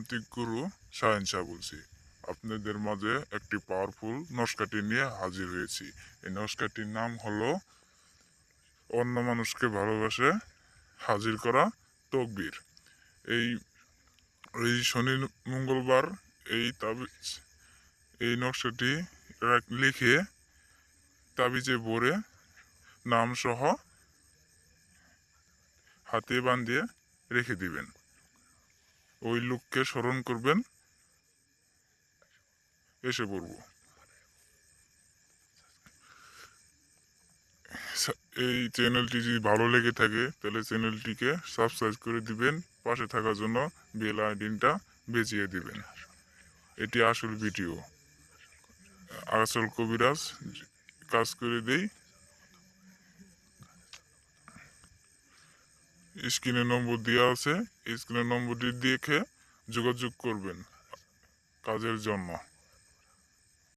তান্ত্রিক গুরু শাহেন শাহ বলছি। আপনাদের মাঝে একটি পাওয়ারফুল নস্কাটি নিয়ে হাজির হয়েছি। এই নস্কাটির নাম হলো অন্য মানুষকে ভালোবাসে হাজির করা তকবীর। এই এই শনি মঙ্গলবার এই তাবিজ এই নকশাটি লিখে তাবিজে ভরে নাম সহ হাতে বাঁধিয়ে রেখে দিবেন। ওই লোককে স্মরণ করবেন, এসে পড়ব। এই চ্যানেলটি যদি ভালো লেগে থাকে তাহলে চ্যানেলটিকে সাবস্ক্রাইব করে দিবেন, পাশে থাকার জন্য বেল আইকনটা বেজিয়ে দিবেন। এটি আসল ভিডিও, আসল কবিরাজ কাজ করে দেই। স্ক্রিনে নম্বর দেওয়া আছে, স্ক্রিনের নম্বরটি দেখে যোগাযোগ করবেন কাজের জন্য।